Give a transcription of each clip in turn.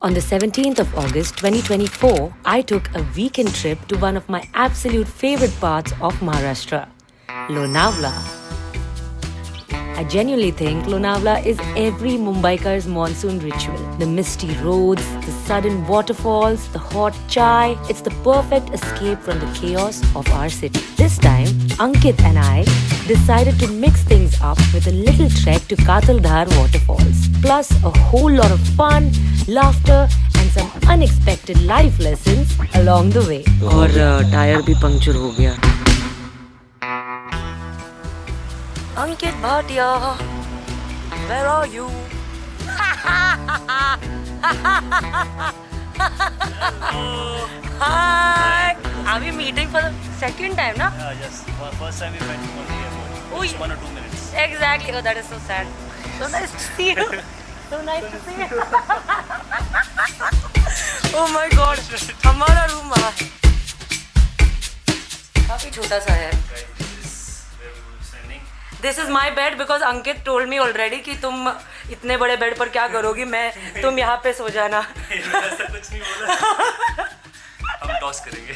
On the 17th of August 2024, I took a weekend trip to one of my absolute favorite parts of Maharashtra, Lonavala. I genuinely think Lonavala is every Mumbaikar's monsoon ritual. The misty roads, the sudden waterfalls, the hot chai. It's the perfect escape from the chaos of our city. This time, Ankit and I decided to mix things up with a little trek to Kataldhar waterfalls. Plus a whole lot of fun, laughter and some unexpected life lessons along the way. और tyre भी puncture हो गया. Ankit Bhatia, where are you? Hi. Are we meeting for the second time, na? Yeah, yes. First time we went to the airport. Oh, Just 1 or 2 minutes. Exactly. Oh, that is so sad. So nice to see you. So nice to see you. Oh my God. हमारा room वहाँ है. काफी छोटा सा है. This is my bed because Ankit told me already कि तुम इतने बड़े बेड पर क्या करोगी, मैं तुम यहाँ पे सो जाना. ऐसा कुछ नहीं बोला. हम टॉस करेंगे.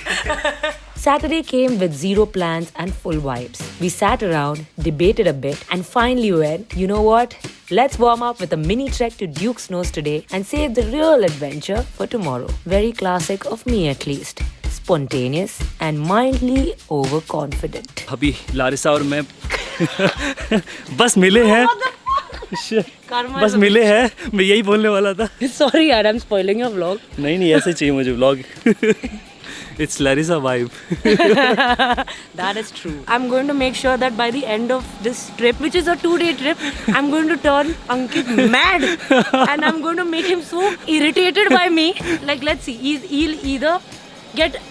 Saturday came with zero plans and full vibes. We sat around, debated a bit, and finally went, you know what? Let's warm up with a mini trek to Duke's Nose today and save the real adventure for tomorrow. Very classic of me at least. Spontaneous and mildly overconfident. अभी Larissa और मैं बस मिले हैं. बस मिले हैं. मैं यही बोलने वाला था. Sorry yaar, I'm spoiling your vlog. नहीं ऐसे चाहिए मुझे vlog. It's Larissa vibe. That is true. I'm going to make sure that by the end of this trip, which is a 2-day trip, I'm going to turn Ankit mad. And I'm going to make him so irritated by me. Like, let's see, he'll either get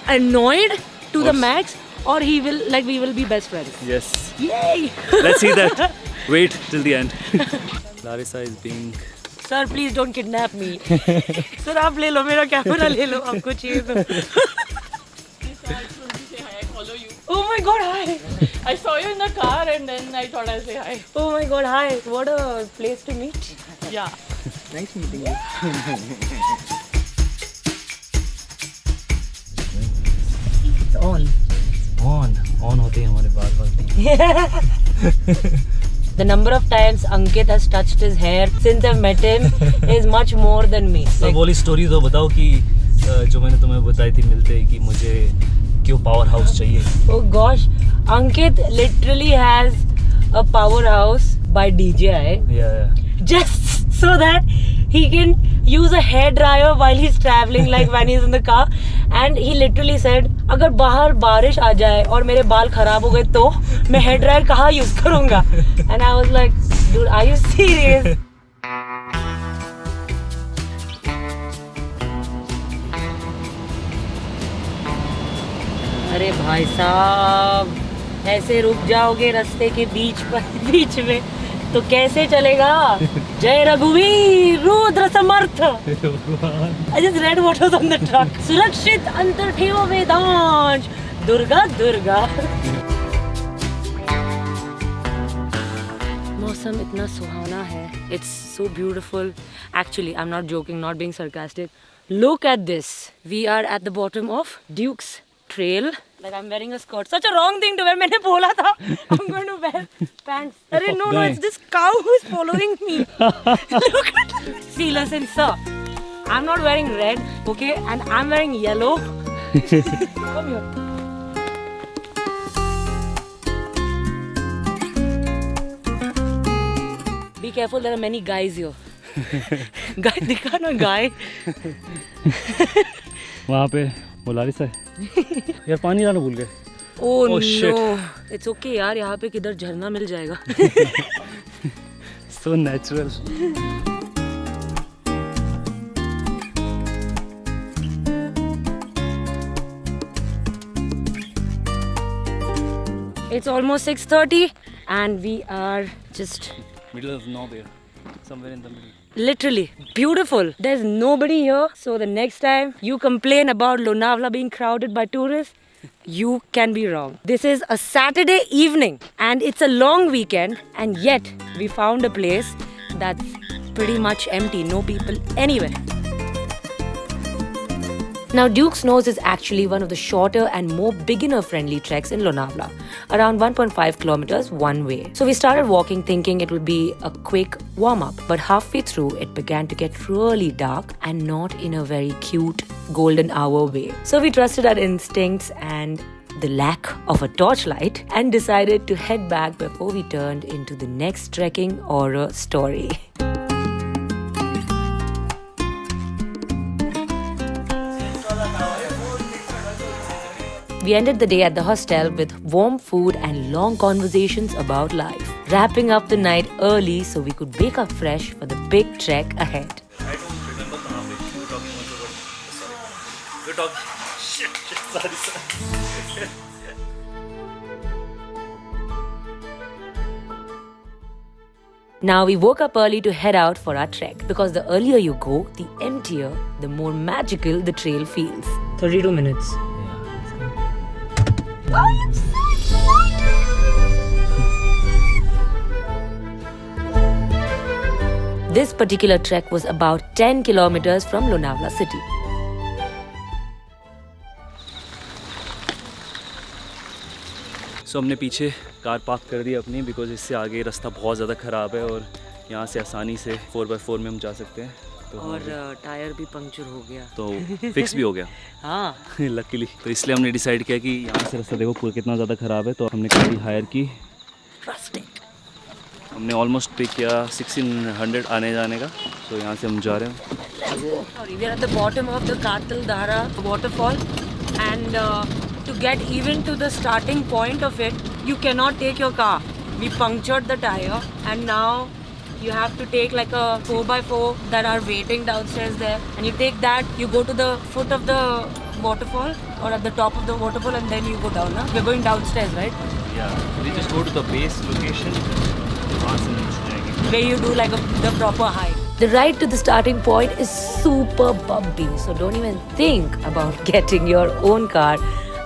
annoyed to the max or he will, like, we will be best friends. Yes. Yay! Let's see that. Wait till the end. Larissa is being... Sir, please don't kidnap me. Sir, आप ले लो मेरा camera ले लो, आपको चाहिए तो. Oh my God, hi. I saw you in the car and then I thought I'll say hi. Oh my God, hi. What a place to meet. Yeah. Nice meeting you. It's on. On होते हैं हमारे बाल नहीं. The number of times Ankit has touched his hair since I've met him is much more than me. तो बोली story तो बताओ कि जो मैंने तुम्हें बताई थी मिलते कि मुझे क्यों पावर हाउस चाहिए. Oh gosh, Ankit literally has a powerhouse by DJI Yeah. just so that he can use a hair dryer while he's traveling, like when he's in the car. And he literally said, अगर बाहर बारिश आ जाए और मेरे बाल खराब हो गए तो मैं हेयर ड्रायर कहाँ यूज करूँगा? And I was like, dude, are you serious? अरे भाई साहब, ऐसे रुक जाओगे रास्ते के बीच में तो कैसे चलेगा? जय रघुवीर रुद्र समर्थ. I just read what was on the truck. सुरक्षित अंतर ठेव वेदांश दुर्गा. मौसम इतना सुहाना है. It's so beautiful. Actually, I'm not joking, not being sarcastic. Look at this. We are at the bottom of Duke's Trail. Like I'm wearing a skirt. Such a wrong thing to wear. मैंने बोला था I'm going to wear pants. अरे no, it's this cow who's following me. Look at that. See, listen, sir. I'm not wearing red, okay? And I'm wearing yellow. Come here. Be careful, there are many guys here. Guy, दिखा ना guy. वहाँ पे वो Larissa है. यार पानी लाना भूल गए. Oh no, shit. It's okay यार, यहाँ पे किधर झरना मिल जाएगा. So natural. It's almost 6:30 and we are just Middle of nowhere. Somewhere in the middle. literally beautiful. There's nobody here. So the next time you complain about Lonavala being crowded by tourists, you can be wrong. This is a Saturday evening and it's a long weekend, and yet we found a place that's pretty much empty. No people anywhere. Now, Duke's Nose is actually one of the shorter and more beginner-friendly treks in Lonavala, around 1.5 kilometers one way. So we started walking thinking it would be a quick warm-up, but halfway through it began to get really dark and not in a very cute golden hour way. So we trusted our instincts and the lack of a torchlight and decided to head back before we turned into the next trekking horror story. We ended the day at the hostel with warm food and long conversations about life, wrapping up the night early so we could wake up fresh for the big trek ahead. I don't remember the name. You were talking also about. Sorry. We're talking. Shit. Sorry. Now we woke up early to head out for our trek because the earlier you go, the emptier, the more magical the trail feels. 32 minutes. This particular trek was about 10 kilometers from Lonavala city. So हमने पीछे car park कर दी अपनी because इससे आगे रास्ता बहुत ज़्यादा ख़राब है और यहाँ से आसानी से 4x4 में हम जा सकते हैं. तो और टायर भी पंक्चर हो गया तो फिक्स भी हो गया. हाँ लकीली. तो इसलिए हमने डिसाइड किया कि यहाँ से रास्ता देखो पूरा कितना ज़्यादा ख़राब है. तो हमने गाड़ी हायर की. हमने ऑलमोस्ट पे किया 1600 आने जाने का. तो यहाँ से हम जा रहे हैं. We are at the bottom of the Katal Dhara waterfall and to get even to the starting point of it, you cannot take your car. We punctured the tire and now you have to take like a 4x4 that are waiting downstairs there, and you take that, you go to the foot of the waterfall or at the top of the waterfall and then you go down. Huh? We're going downstairs, right? Yeah, we just go to the base location. Where you do like the proper hike. The ride to the starting point is super bumpy, so don't even think about getting your own car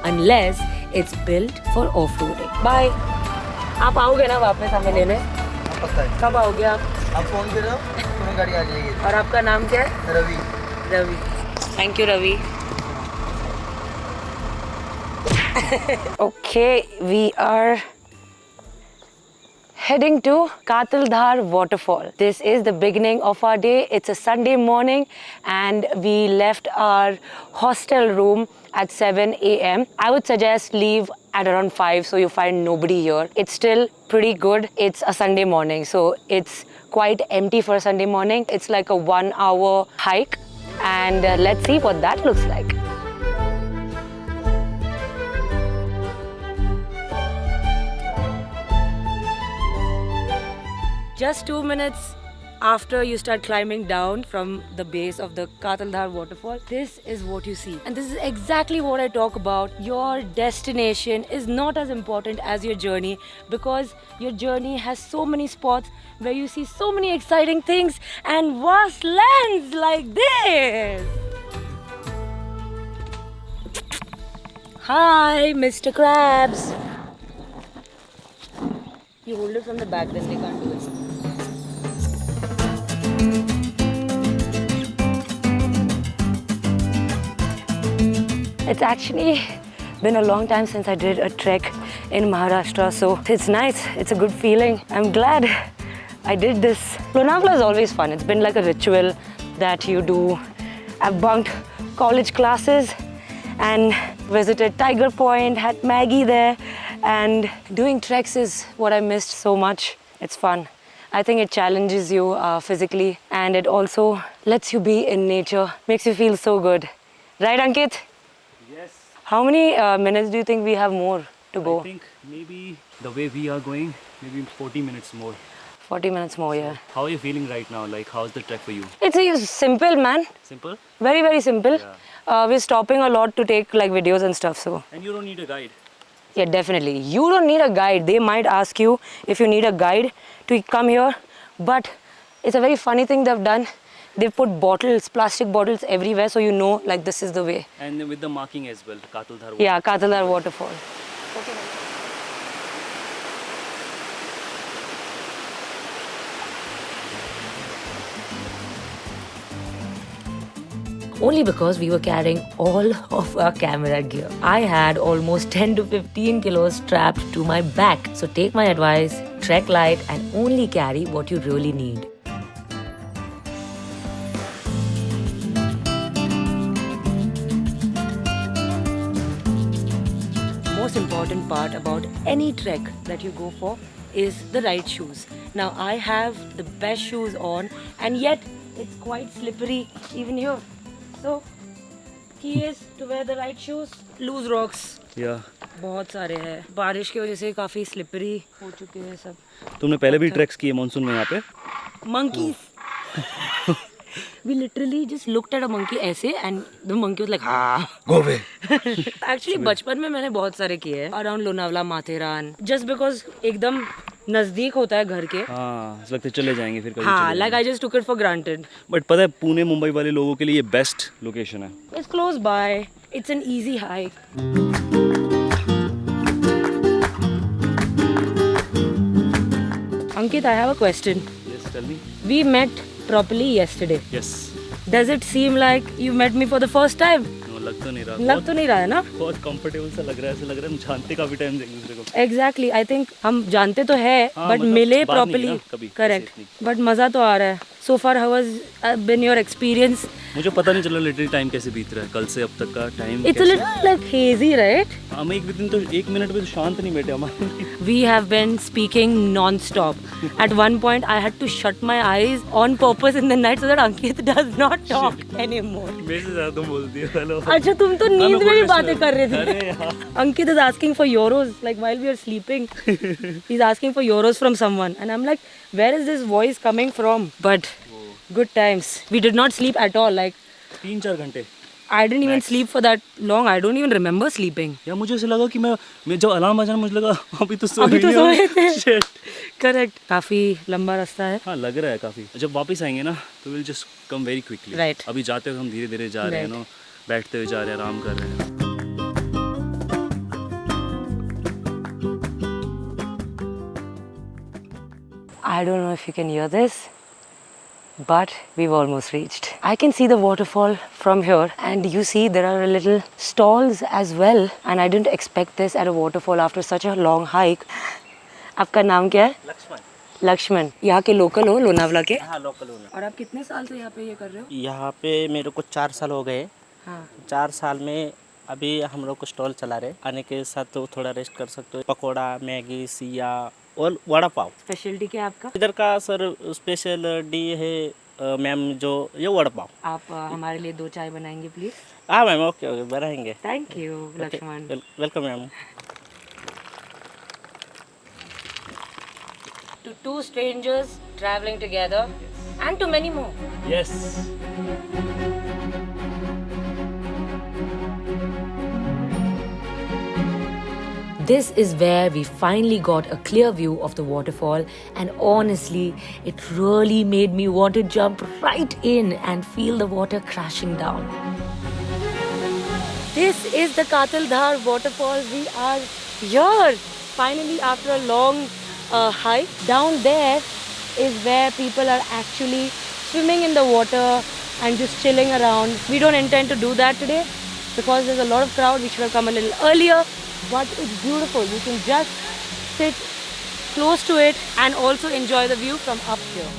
unless it's built for off-roading. Bye. आप आओगे ना वापस हमें लेने? पक्का है. कब आओगे आप? आप फोन करो, तुम्हें गाड़ी आ जाएगी. और आपका नाम क्या है? Ravi. Ravi. Thank you, Ravi. Okay, we are heading to Katal Dhar waterfall. This is the beginning of our day. It's a Sunday morning and we left our hostel room at 7 a.m. I would suggest leave at around 5 so you find nobody here. It's still pretty good. It's a Sunday morning, so it's quite empty for a Sunday morning. It's like a 1-hour hike and let's see what that looks like. Just 2 minutes after you start climbing down from the base of the Katal Dhar waterfall, this is what you see. And this is exactly what I talk about. Your destination is not as important as your journey because your journey has so many spots where you see so many exciting things and vast lands like this. Hi, Mr. Krabs. You hold it from the back, then they can't do it. It's actually been a long time since I did a trek in Maharashtra, so it's nice. It's a good feeling. I'm glad I did this. Lonavala is always fun. It's been like a ritual that you do. I've bunked college classes and visited Tiger Point, had Maggie there, and doing treks is what I missed so much. It's fun. I think it challenges you physically and it also lets you be in nature, makes you feel so good. Right, Ankit? Yes. How many minutes do you think we have more to go? I think maybe the way we are going, maybe 40 minutes more. 40 minutes more, yeah. How are you feeling right now? Like, how's the trek for you? It's simple, man. Simple? Very, very simple. Yeah. We're stopping a lot to take like videos and stuff, so. And you don't need a guide. Yeah, definitely. You don't need a guide. They might ask you if you need a guide to come here, but it's a very funny thing they've done. They've put bottles, plastic bottles everywhere, so you know, like, this is the way. And with the marking as well, Katal Dhar. Yeah, Katal Dhar waterfall. Okay. only because we were carrying all of our camera gear. I had almost 10 to 15 kilos strapped to my back. So take my advice, trek light and only carry what you really need. Most important part about any trek that you go for is the right shoes. Now I have the best shoes on and yet it's quite slippery even here. So key is to wear the right shoes. Loose rocks या बहुत सारे हैं. बारिश की वजह से काफी slippery हो चुके हैं सब. तुमने पहले भी ट्रैक्स किए मानसून में यहाँ पे? Monkeys. We literally just looked at a monkey ऐसे and the monkey was like हाँ Go away. Actually बचपन में मैंने बहुत सारे किए हैं around Lonavala, Matheran, just because एकदम नजदीक होता है घर के. हाँ इस वक्त चले जाएंगे फिर कभी. हाँ, like I just took it for granted. But पता है पुणे मुंबई वाले लोगों के लिए ये बेस्ट लोकेशन है. It's close by. It's an easy hike. Ankit, I have a question. Yes, tell me. We met properly yesterday. Yes. Does it seem like you met me for the first time? No, लग तो नहीं रहा. लग तो नहीं रहा है ना? बहुत कंफर्टेबल सा लग रहा है. ऐसा लग रहा है हम जानते काफी टाइम से एक दूसरे को. Exactly. I think हम जानते तो है, हाँ, but मतलब मिले बात नहीं properly. है ना, कभी, Correct. ऐसे इतनी. But मजा तो आ रहा है. So far, how has been your experience? मुझे पता नहीं चला लिटरली टाइम कैसे बीत रहा है. कल से अब तक का time. It's a little like hazy, right? हम एक दिन तो एक मिनट भी तो शांत नहीं बैठे हमारे. We have been speaking non-stop. At one point, I had to shut my eyes on purpose in the night so that Ankit does not talk anymore. मेरे से ज़्यादा तुम बोलती हो. हेलो. अच्छा तुम तो नींद में भी बातें कर रहे थे. अरे यार. Ankit is asking for euros like while we are sleeping. He's asking for euros from someone and I'm like, where is this voice coming from? But good times. We did not sleep at all. Like 3-4 घंटे. I didn't even sleep for that long. I don't even remember sleeping. या मुझे ऐसा लगा कि मैं जब alarm बजा मुझे लगा अभी तो अभी तो सोए थे. Shit. Correct. काफी लंबा रास्ता है. हाँ लग रहा है काफ़ी. जब वापस आएंगे ना तो will just come very quickly. Right. अभी जाते हुए हम धीरे धीरे जा रहे हैं ना, बैठते हुए जा रहे हैं, आराम कर रहे हैं. I don't know if you can hear this, but we've almost reached. I can see the waterfall from here and you see there are little stalls as well and I didn't expect this at a waterfall after such a long hike. आपका नाम क्या है? लक्ष्मण. लक्ष्मण. यहाँ के local हो लोनावला के? हाँ local हूँ. और आप कितने साल से यहाँ पे ये कर रहे हो? यहाँ पे मेरे को 4 साल हो गए. हाँ. 4 साल में अभी हम लोग को स्टॉल चला रहे. आने के साथ तो थोड़ा रेस्ट कर सकते हो. पकोड़ा, मैगी, सिया और वड़ा पाव. स्पेशलिटी क्या है आपका? इधर का सर स्पेशल डी है मैम जो ये वड़ा पाव. आप हमारे लिए 2 चाय बनाएंगे प्लीज. हाँ मैम ओके ओके बनाएंगे. Thank you Lakshman. Welcome ma'am. To 2 strangers traveling together and to many more. Yes. This is where we finally got a clear view of the waterfall and honestly, it really made me want to jump right in and feel the water crashing down. This is the Kataldhar waterfall. We are here. Finally, after a long hike, down there is where people are actually swimming in the water and just chilling around. We don't intend to do that today because there's a lot of crowd. We should have come a little earlier. But it's beautiful. You can just sit close to it and also enjoy the view from up here.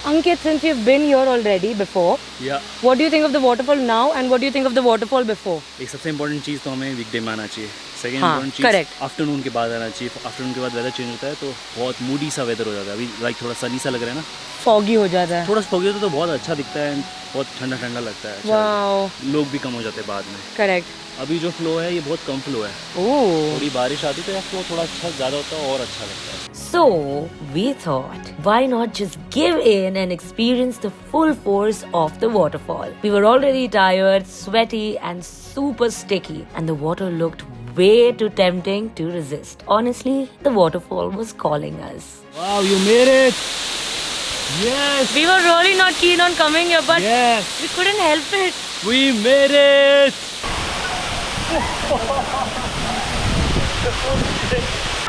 Ankit, since you've been here already before, या what do you think of the waterfall now and what do you think of the waterfall before? एक सबसे important चीज़ तो हमें वीकडे में आना चाहिए. Second हाँ, important चीज़ correct. Afternoon के बाद आना चाहिए. आफ्टरनून के बाद वेदर चेंज होता है तो बहुत मूडी सा वेदर हो जाता है. अभी लाइक थोड़ा सनी सा लग रहा है ना. Foggy हो जाता है. थोड़ा foggy होता है तो बहुत अच्छा दिखता है. बहुत ठंडा ठंडा लगता है. अच्छा Wow. लोग भी कम हो जाते हैं बाद में. Correct. अभी जो फ्लो है ये बहुत कम फ्लो है. Oh. थोड़ी बारिश आती तो फ्लो थोड़ा अच्छा ज़्यादा होता है और अच्छा लगता है. So we thought, why not just give in and experience the full force of the waterfall? We were already tired, sweaty and super sticky and the water looked way too tempting to resist. Honestly, the waterfall was calling us. Wow, you made it! Yes! We were really not keen on coming here but Yes! we couldn't help it. We made it!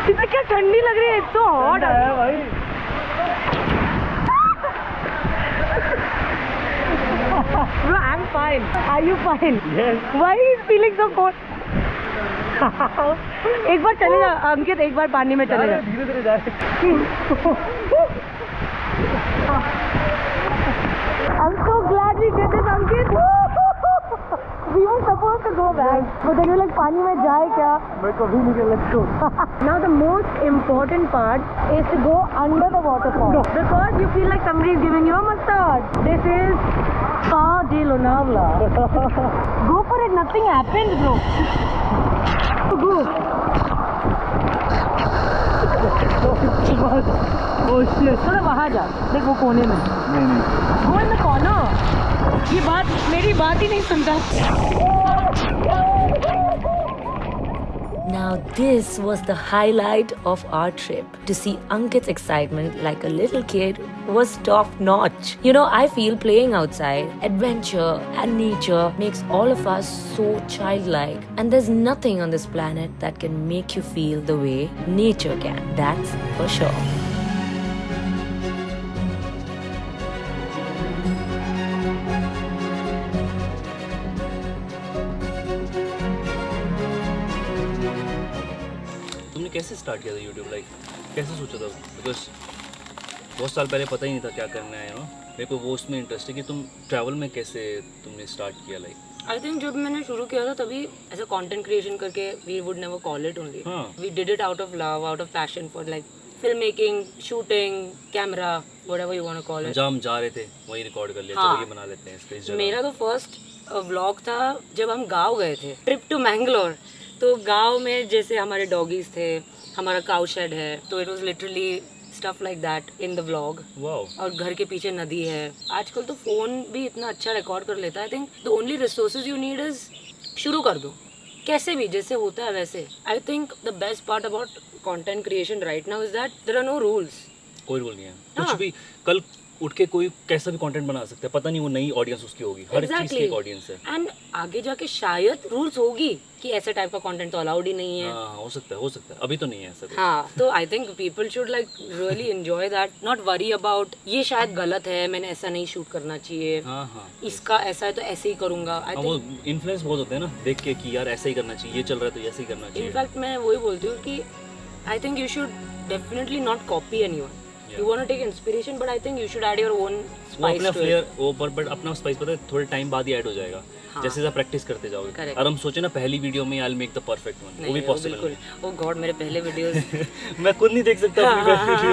कितना क्या ठंडी लग रही है, it's so hot है भाई। Bro, I'm fine. Are you fine? Yes. Why is feeling so cold? एक बार चले जा अंकित, एक बार पानी में चले जा। धीरे धीरे जा। I'm so glad we did this, Ankit. We were supposed to go back, but then we're like, पानी में जाए क्या? मैं कभी नहीं गया, let's go. Now the most important part is to go under the waterfall because you feel like somebody is giving you a massage. This is Spa de Lonavala. Go for it, nothing happens, bro. Go. Oh shit. थोड़ा वहाँ जा, देख वो कोने में। नहीं। Go in the corner. ये बात मेरी बात ही नहीं सुनता। Now this was the highlight of our trip. To see Ankit's excitement like a little kid was top notch. You know, I feel playing outside, adventure and nature makes all of us so childlike. And there's nothing on this planet that can make you feel the way nature can. That's for sure. कैसे start किया था YouTube, like कैसे सोचा था? Because बहुत साल पहले पता ही नहीं था क्या करना है, मेरे को वो उसमें इंटरेस्ट है कि तुम ट्रैवल में कैसे तुमने स्टार्ट किया। लाइक आई थिंक जब मैंने शुरू किया था तभी ऐसा कंटेंट क्रिएशन करके we would never call it only, we did it out of love, out of passion for like film making, shooting, camera, whatever you want to call it. जब हम जा रहे थे वही रिकॉर्ड कर लिया, चलो ये बना लेते हैं इसका इस जगह। मेरा तो फर्स्ट व्लॉग था जब हम गाँव गए थे, ट्रिप टू मैंगलोर। तो गांव में जैसे हमारे डॉगीज थे, हमारा काउ शेड है, तो it was literally stuff like that in the vlog. और घर के पीछे नदी है। आजकल तो फोन भी इतना अच्छा रिकॉर्ड कर लेता है। I think the only resources you need is शुरू कर दो कैसे भी, जैसे होता है वैसे। I think the best part about content creation right now is that there are no rules. कोई रूल नहीं है, कुछ भी कल उठ के कोई कैसा भी कंटेंट बना सकता है, पता नहीं वो नई ऑडियंस उसकी होगी, हर चीज की एक ऑडियंस है। एंड आगे जाके शायद रूल्स होगी कि ऐसे टाइप का कंटेंट तो अलाउड ही नहीं है। हाँ, हो सकता है अभी तो नहीं है ऐसा। हाँ, तो I think people should like really enjoy that, not worry about ये शायद गलत है, मैंने ऐसा नहीं शूट करना चाहिए। हाँ। इसका ऐसा है तो ऐसे ही करूंगा। आई थिंक वो इन्फ्लुएंस बहुत होते हैं ना, देख के कि यार ऐसा ही करना चाहिए, ये चल रहा है तो ऐसे ही करना चाहिए। इनफैक्ट मैं वही बोलती हूँ कि I think you should definitely not copy anyone. You want to take inspiration, but I think you should add your own spice to it. वो बट अपना स्पाइस पता है थोड़े टाइम बाद ही ऐड हो जाएगा। हाँ। जैसे आप प्रैक्टिस करते जाओगे। और हम सोचे ना पहली वीडियो में I'll make the perfect one, वो भी पॉसिबल नहीं। ओह गॉड, मेरे पहले वीडियोस मैं खुद नहीं देख सकता अपनी वीडियो।